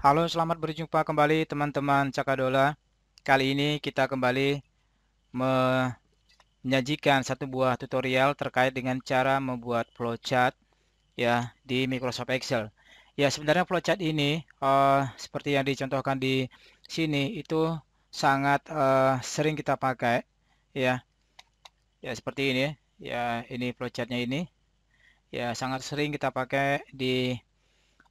Halo, selamat berjumpa kembali teman-teman Cakadola. Kali ini kita kembali menyajikan satu buah tutorial terkait dengan cara membuat flowchart ya di Microsoft Excel. Ya, sebenarnya flowchart ini seperti yang dicontohkan di sini itu sangat sering kita pakai ya. Ya, seperti ini ya. Ini flowchartnya ini ya sangat sering kita pakai di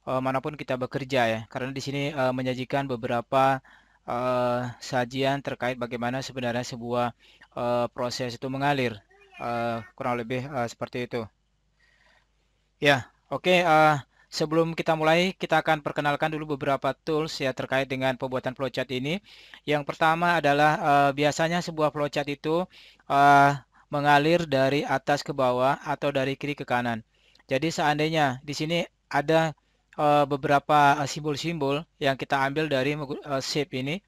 manapun kita bekerja ya. Karena di sini menyajikan beberapa sajian terkait bagaimana sebenarnya sebuah proses itu mengalir. Kurang lebih seperti itu. Ya, oke. Sebelum kita mulai, kita akan perkenalkan dulu beberapa tools ya terkait dengan pembuatan flowchart ini. Yang pertama adalah biasanya sebuah flowchart itu eh, mengalir dari atas ke bawah atau dari kiri ke kanan. Jadi seandainya di sini ada beberapa simbol-simbol yang kita ambil dari shape ini,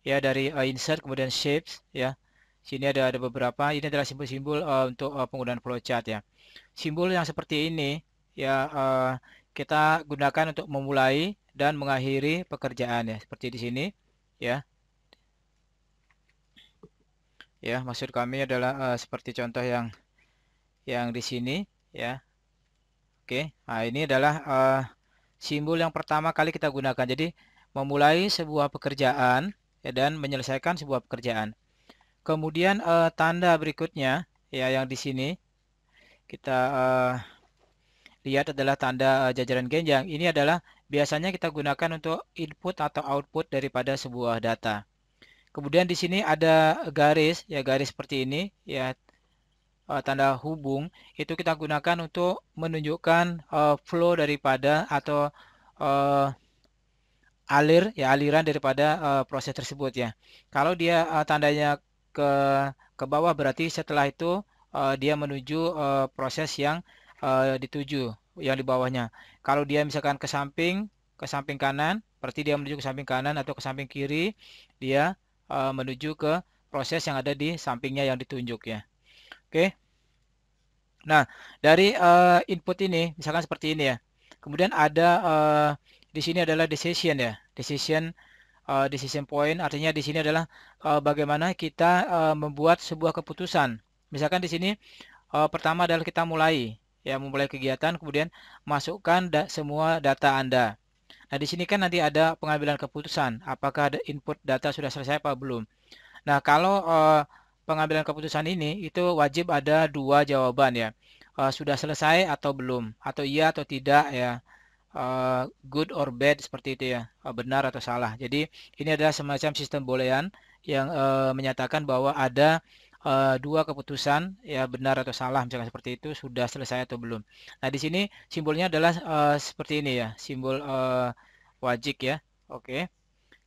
ya dari insert kemudian shapes ya. Sini ada beberapa. Ini adalah simbol-simbol untuk penggunaan flowchart ya. Simbol yang seperti ini ya kita gunakan untuk memulai dan mengakhiri pekerjaan ya. Seperti di sini ya. Ya, maksud kami adalah seperti contoh yang di sini ya. Oke. Nah, ini adalah simbol yang pertama kali kita gunakan. Jadi memulai sebuah pekerjaan ya, dan menyelesaikan sebuah pekerjaan. Kemudian tanda berikutnya ya yang di sini kita lihat adalah tanda jajaran genjang. Ini adalah biasanya kita gunakan untuk input atau output daripada sebuah data. Kemudian di sini ada garis, ya garis seperti ini, ya tanda hubung. Itu kita gunakan untuk menunjukkan flow daripada atau eh, aliran daripada proses tersebut ya. Kalau dia tandanya ke ke bawah berarti setelah itu dia menuju proses yang dituju yang di bawahnya. Kalau dia misalkan ke samping kanan, berarti dia menuju ke samping kanan atau ke samping kiri, dia menuju ke proses yang ada di sampingnya yang ditunjuk ya. Oke. Nah, dari input ini misalkan seperti ini ya. Kemudian ada di sini adalah decision ya. Decision point artinya di sini adalah bagaimana kita membuat sebuah keputusan. Misalkan di sini pertama adalah kita mulai ya memulai kegiatan kemudian masukkan semua data Anda. Nah, di sini kan nanti ada pengambilan keputusan, apakah ada input data sudah selesai apa belum. Nah, kalau pengambilan keputusan ini itu wajib ada dua jawaban ya. Sudah selesai atau belum, atau iya atau tidak ya. Good or bad seperti itu ya, benar atau salah. Jadi ini adalah semacam sistem boolean yang menyatakan bahwa ada dua keputusan ya benar atau salah misalnya seperti itu sudah selesai atau belum. Nah di sini simbolnya adalah seperti ini ya, simbol wajib ya. Oke.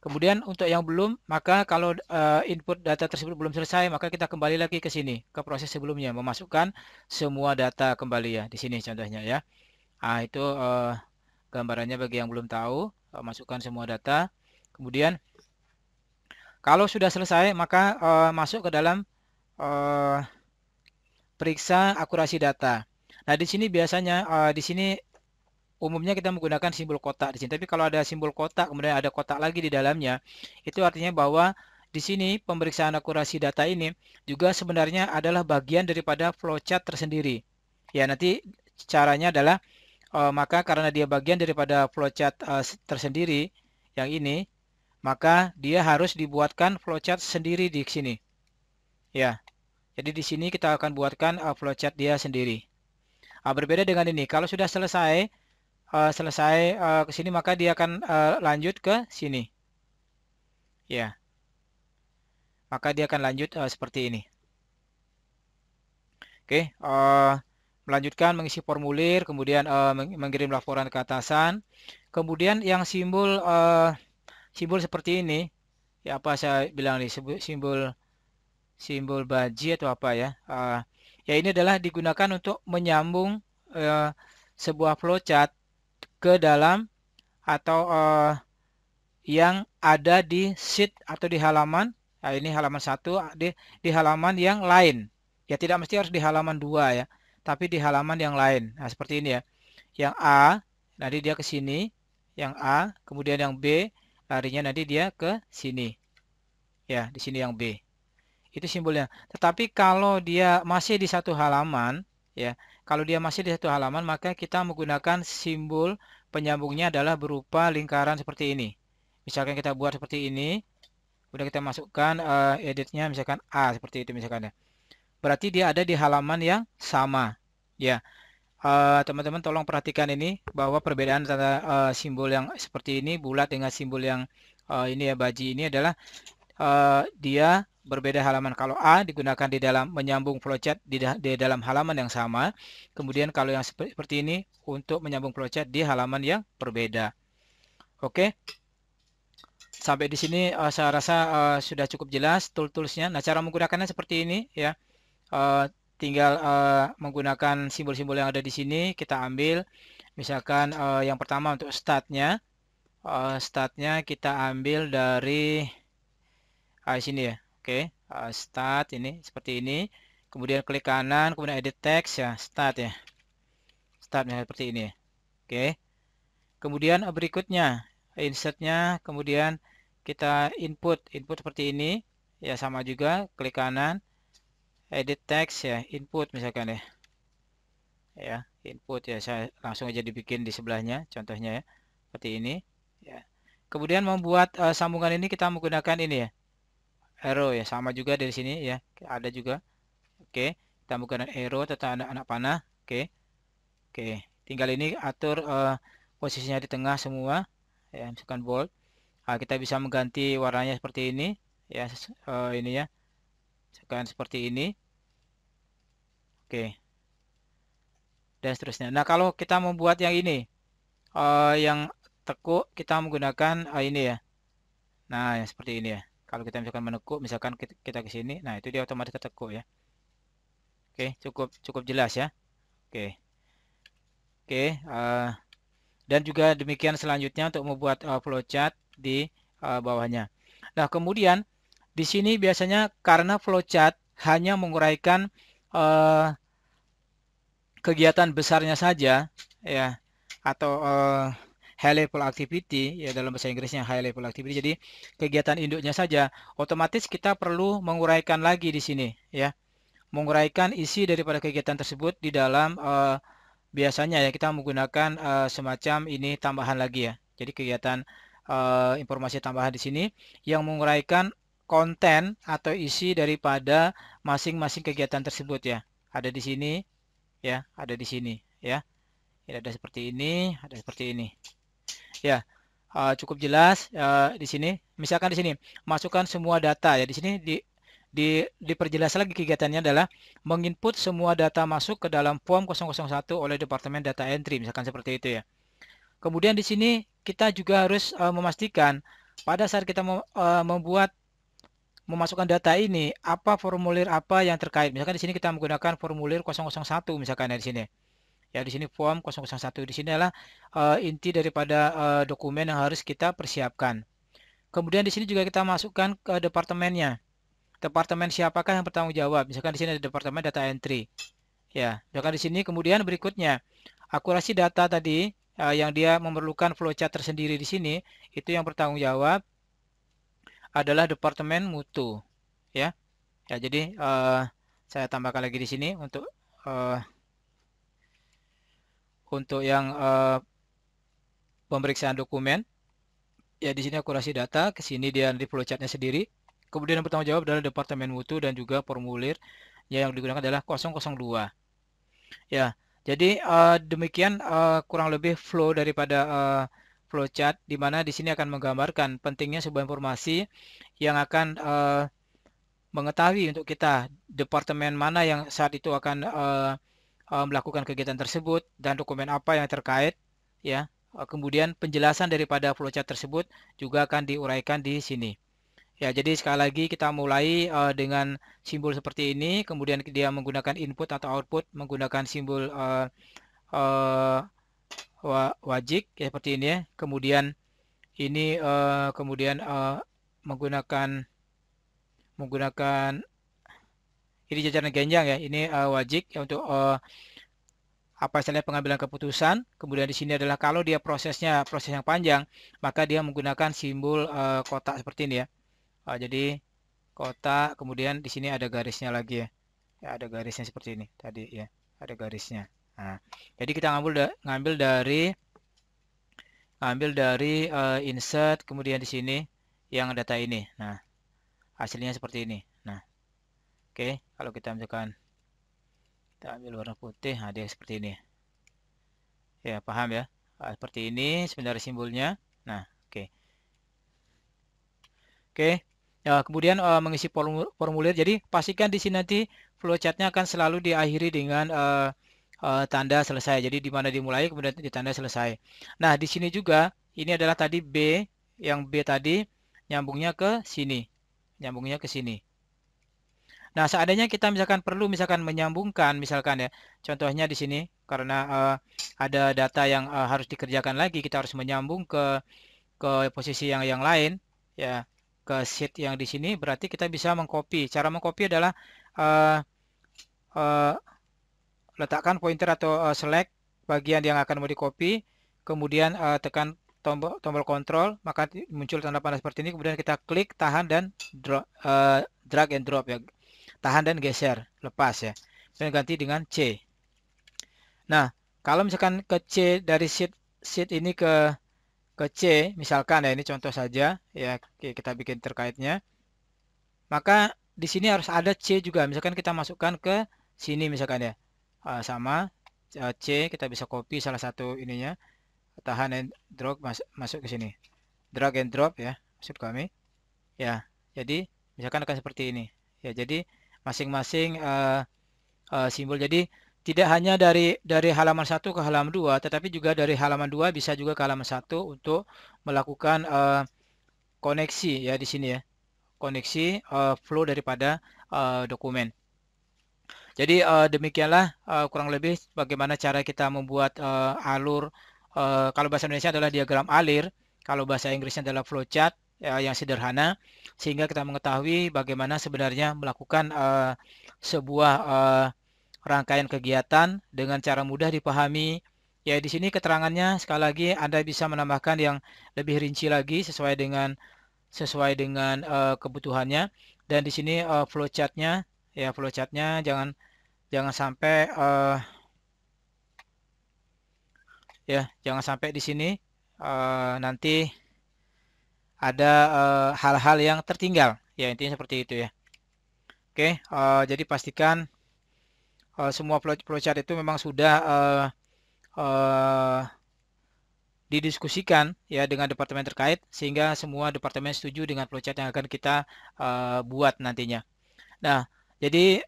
Kemudian untuk yang belum, maka kalau input data tersebut belum selesai, maka kita kembali lagi ke sini, ke proses sebelumnya, memasukkan semua data kembali ya, di sini contohnya ya. Ah itu gambarannya bagi yang belum tahu, masukkan semua data. Kemudian kalau sudah selesai, maka masuk ke dalam eh, periksa akurasi data. Nah, di sini biasanya di sini umumnya kita menggunakan simbol kotak di sini. Tapi kalau ada simbol kotak, kemudian ada kotak lagi di dalamnya, itu artinya bahwa di sini pemeriksaan akurasi data ini juga sebenarnya adalah bagian daripada flowchart tersendiri. Ya, nanti caranya adalah maka karena dia bagian daripada flowchart tersendiri yang ini, maka dia harus dibuatkan flowchart sendiri di sini. Ya, jadi di sini kita akan buatkan flowchart dia sendiri. Berbeda dengan ini, kalau sudah selesai ke sini maka dia akan lanjut ke sini. Ya, maka dia akan lanjut seperti ini. Oke, melanjutkan mengisi formulir, kemudian mengirim laporan ke atasan. Kemudian yang simbol seperti ini, ya apa saya bilang nih, simbol baji atau apa ya? Ya ini adalah digunakan untuk menyambung sebuah flowchart ke dalam atau yang ada di sheet atau di halaman. Nah, ini halaman 1 di halaman yang lain. Ya tidak mesti harus di halaman 2 ya, tapi di halaman yang lain. Nah, seperti ini ya. Yang A, nanti dia ke sini yang A, kemudian yang B larinya nanti dia ke sini. Ya, di sini yang B. Itu simbolnya. Tetapi kalau dia masih di satu halaman, ya, kalau dia masih di satu halaman, maka kita menggunakan simbol penyambungnya adalah berupa lingkaran seperti ini. Misalkan kita buat seperti ini, kemudian kita masukkan editnya misalkan A seperti itu misalkan ya. Berarti dia ada di halaman yang sama. Ya, teman-teman tolong perhatikan ini bahwa perbedaan antara simbol yang seperti ini bulat dengan simbol yang ini ya baji ini adalah dia berbeda halaman. Kalau A digunakan di dalam menyambung flowchart di dalam halaman yang sama. Kemudian kalau yang seperti ini untuk menyambung flowchart di halaman yang berbeda. Oke. Sampai di sini saya rasa sudah cukup jelas tool-toolsnya. Nah, cara menggunakannya seperti ini ya. Tinggal menggunakan simbol-simbol yang ada di sini kita ambil. Misalkan yang pertama untuk startnya. Startnya kita ambil dari sini ya. Oke, start ini seperti ini. Kemudian klik kanan, kemudian edit text ya, start ya. Startnya seperti ini. Oke. Kemudian berikutnya insertnya, kemudian kita input seperti ini. Ya sama juga, klik kanan, edit text ya, input misalkan ya. Ya, input ya, saya langsung aja dibikin di sebelahnya, contohnya ya, seperti ini. Ya. Kemudian membuat sambungan ini kita menggunakan ini ya, arrow ya, sama juga dari sini ya, ada juga. Oke, kita menggunakan arrow atau anak-anak panah. Oke, oke, tinggal ini atur posisinya di tengah semua ya, misalkan bold. Kita bisa mengganti warnanya seperti ini ya, ini ya, misalkan seperti ini. Oke, dan seterusnya. Nah, kalau kita membuat yang ini yang tekuk, kita menggunakan ini ya. Nah, yang seperti ini ya. Kalau kita misalkan menekuk, misalkan kita ke sini, nah itu dia otomatis ketekuk ya. Oke, cukup jelas ya. Oke, oke. Dan juga demikian selanjutnya untuk membuat flowchart di bawahnya. Nah, kemudian di sini biasanya karena flowchart hanya menguraikan kegiatan besarnya saja ya, atau high level activity ya, dalam bahasa Inggrisnya high level activity. Jadi kegiatan induknya saja, otomatis kita perlu menguraikan lagi di sini ya, menguraikan isi daripada kegiatan tersebut di dalam biasanya ya kita menggunakan semacam ini tambahan lagi ya. Jadi kegiatan informasi tambahan di sini yang menguraikan konten atau isi daripada masing-masing kegiatan tersebut ya. Ada di sini ya, ada di sini ya. Ya, ada seperti ini, ada seperti ini. Ya, cukup jelas di sini. Misalkan di sini masukkan semua data ya. Di sini diperjelas lagi kegiatannya adalah menginput semua data masuk ke dalam form 001 oleh Departemen Data Entry, misalkan seperti itu ya. Kemudian di sini kita juga harus memastikan pada saat kita memasukkan data ini, apa formulir apa yang terkait. Misalkan di sini kita menggunakan formulir 001 misalkan ya di sini. Ya, di sini form 001. Di sini adalah inti daripada dokumen yang harus kita persiapkan. Kemudian di sini juga kita masukkan ke departemennya. Departemen siapakah yang bertanggung jawab? Misalkan di sini ada departemen data entry. Ya, misalkan di sini kemudian berikutnya akurasi data tadi yang dia memerlukan flowchart tersendiri di sini, itu yang bertanggung jawab adalah departemen mutu. Ya. Ya, jadi saya tambahkan lagi di sini untuk yang pemeriksaan dokumen. Ya, di sini akurasi data, ke sini dia di flowchartnya sendiri. Kemudian yang bertanggung jawab adalah departemen mutu dan juga formulir yang digunakan adalah 002. Ya, jadi demikian kurang lebih flow daripada flowchart, di mana di sini akan menggambarkan pentingnya sebuah informasi yang akan mengetahui untuk kita departemen mana yang saat itu akan melakukan kegiatan tersebut dan dokumen apa yang terkait ya. Kemudian penjelasan daripada flowchart tersebut juga akan diuraikan di sini. Ya, jadi sekali lagi kita mulai dengan simbol seperti ini, kemudian dia menggunakan input atau output menggunakan simbol wajik ya, seperti ini ya. Kemudian ini menggunakan ini jajaran genjang ya. Ini wajik ya, untuk apa istilahnya pengambilan keputusan. Kemudian di sini adalah kalau dia prosesnya proses yang panjang, maka dia menggunakan simbol kotak seperti ini ya. Jadi kotak, kemudian di sini ada garisnya lagi ya. Ya, ada garisnya seperti ini tadi ya, ada garisnya. Nah, jadi kita ngambil dari insert, kemudian di sini yang data ini. Nah, hasilnya seperti ini. Nah, oke, kalau kita misalkan kita ambil warna putih, nah dia seperti ini. Ya, paham ya? Seperti ini sebenarnya simbolnya. Nah, oke. Oke. Ya, kemudian mengisi formulir. Jadi pastikan di sini nanti flowchartnya akan selalu diakhiri dengan tanda selesai. Jadi di mana dimulai kemudian ditanda selesai. Nah, di sini juga ini adalah tadi B, yang B tadi nyambungnya ke sini. Nyambungnya ke sini. Nah, seandainya kita misalkan perlu misalkan menyambungkan misalkan ya. Contohnya di sini karena ada data yang harus dikerjakan lagi, kita harus menyambung ke posisi yang lain ya, ke sheet yang di sini, berarti kita bisa mengcopy. Cara mengcopy adalah uh, uh, letakkan pointer atau select bagian yang akan mau di copy, kemudian tekan tombol kontrol, maka muncul tanda panah seperti ini, kemudian kita klik, tahan dan drag and drop ya, tahan dan geser, lepas ya, dan ganti dengan C. Nah, kalau misalkan ke C dari sheet ini ke C, misalkan ya, ini contoh saja ya, kita bikin terkaitnya, maka di sini harus ada C juga. Misalkan kita masukkan ke sini misalkan ya, sama C, kita bisa copy salah satu ininya, tahan and drop, masuk ke sini, drag and drop ya, maksud kami ya. Jadi misalkan akan seperti ini ya. Jadi masing-masing simbol. Jadi tidak hanya dari halaman 1 ke halaman 2, tetapi juga dari halaman 2 bisa juga ke halaman 1 untuk melakukan koneksi ya di sini ya. Koneksi flow daripada dokumen. Jadi demikianlah kurang lebih bagaimana cara kita membuat alur, kalau bahasa Indonesia adalah diagram alir, kalau bahasa Inggrisnya adalah flowchart yang sederhana, sehingga kita mengetahui bagaimana sebenarnya melakukan sebuah rangkaian kegiatan dengan cara mudah dipahami. Ya, di sini keterangannya sekali lagi Anda bisa menambahkan yang lebih rinci lagi sesuai dengan kebutuhannya. Dan di sini flowchartnya ya, flowchartnya jangan sampai jangan sampai di sini nanti ada hal-hal yang tertinggal. Ya, intinya seperti itu ya. Oke, jadi pastikan semua flowchart itu memang sudah didiskusikan ya dengan departemen terkait, sehingga semua departemen setuju dengan flowchart yang akan kita buat nantinya. Nah, jadi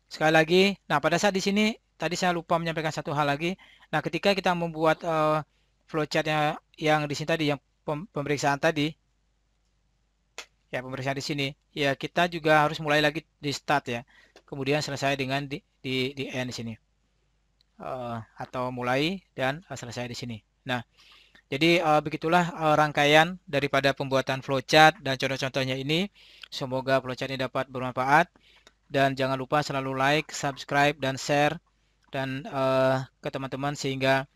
sekali lagi, nah pada saat di sini tadi saya lupa menyampaikan satu hal lagi. Nah, ketika kita membuat flowchart yang di sini tadi, yang pemeriksaan tadi, ya pemeriksaan di sini, ya kita juga harus mulai lagi di start ya. Kemudian selesai dengan di end di sini. Atau mulai dan selesai di sini. Nah, jadi begitulah rangkaian daripada pembuatan flowchart dan contoh-contohnya ini. Semoga flowchart ini dapat bermanfaat, dan jangan lupa selalu like, subscribe, dan share dan ke teman-teman sehingga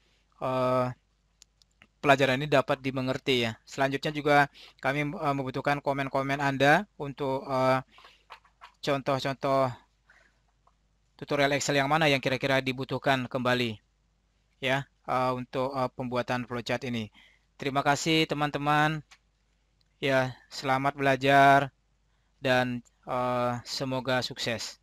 pelajaran ini dapat dimengerti ya. Selanjutnya juga kami membutuhkan komen-komen Anda untuk contoh-contoh tutorial Excel yang mana yang kira-kira dibutuhkan kembali ya untuk pembuatan flowchart ini. Terima kasih teman-teman. Ya, selamat belajar dan semoga sukses.